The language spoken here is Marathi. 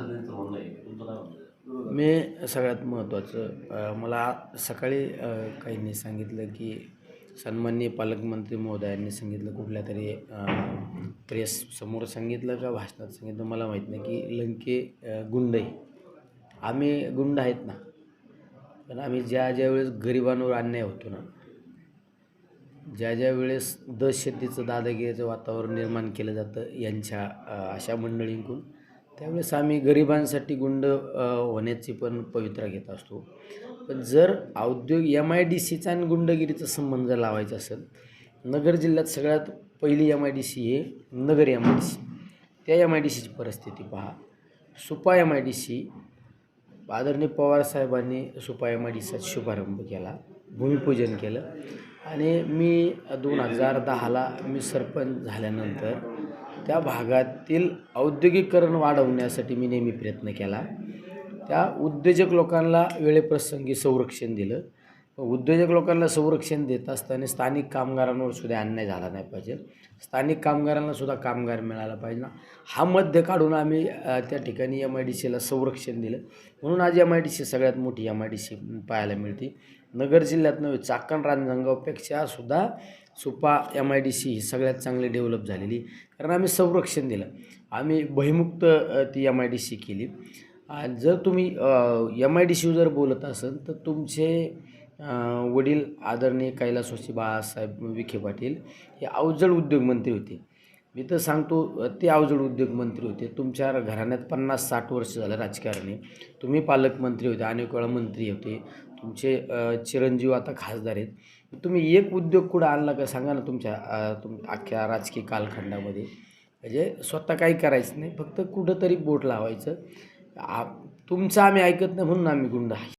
असं त्यांचं म्हणणं आहे. तुमचं काय म्हणणं आहे? मी सगळ्यात महत्त्वाचं मला सकाळी काहींनी सांगितलं की सन्माननीय पालकमंत्री महोदयांनी सांगितलं कुठल्यातरी प्रेस समोर सांगितलं का भाषणात सांगितलं मला माहीत नाही की लंके गुंड आहे. आम्ही गुंड आहेत ना, पण आम्ही ज्या वेळेस गरिबांवर अन्याय होतो ना, ज्या वेळेस दहशतीचं दादागिरीचं वातावरण निर्माण केलं जातं यांच्या अशा मंडळींकडून, त्यावेळेस आम्ही गरिबांसाठी गुंड होण्याची पण पवित्रा घेत असतो. पण जर MIDCचा आणि गुंडगिरीचा संबंध लावायचा असेल, नगर जिल्ह्यात सगळ्यात पहिली MIDC आहे नगर MIDC. त्या MIDCची परिस्थिती पहा. सुपा MIDC आदरणीय पवारसाहेबांनी सुपा MIDCचा शुभारंभ केला, भूमिपूजन केलं आणि मी 2010ला मी सरपंच झाल्यानंतर त्या भागातील औद्योगिकरण वाढवण्यासाठी मी नेहमी प्रयत्न केला. त्या उद्योजक लोकांना वेळेप्रसंगी संरक्षण दिलं. उद्योजक लोकांना संरक्षण देत असताना स्थानिक कामगारांवर सुद्धा अन्याय झाला नाही पाहिजे, स्थानिक कामगारांना सुद्धा कामगार मिळाला पाहिजे ना, हा मध्य काढून आम्ही त्या ठिकाणी MIDCला संरक्षण दिलं. म्हणून आज MIDC सगळ्यात मोठी MIDC पाहायला मिळते. नगर जिल्ह्यात नव्हे, चाकण रांजणगावपेक्षा सुद्धा सुपा MIDC ही सगळ्यात चांगली डेव्हलप झालेली, कारण आम्ही संरक्षण दिलं. आम्ही भयमुक्त ती MIDC केली. आणि जर तुम्ही MIDCवर जर बोलत असाल तर तुमचे वडील आदरणीय कैलासवासी बाळासाहेब विखे पाटील हे अवजड उद्योगमंत्री होते. मी तर सांगतो ते अवजड उद्योगमंत्री होते. तुमच्या घराण्यात 50-60 वर्ष झालं राजकारणी, तुम्ही पालकमंत्री होते, अनेक वेळा मंत्री होते, तुमचे चिरंजीव आता खासदार आहेत. तुम्ही एक उद्योग कुठं आणला का सांगा ना तुमच्या अख्ख्या राजकीय कालखंडामध्ये. म्हणजे स्वतः काही करायचं नाही, फक्त कुठंतरी बोट लावायचं. तुमचं आम्ही ऐकत नाही म्हणून आम्ही गुंड आहे.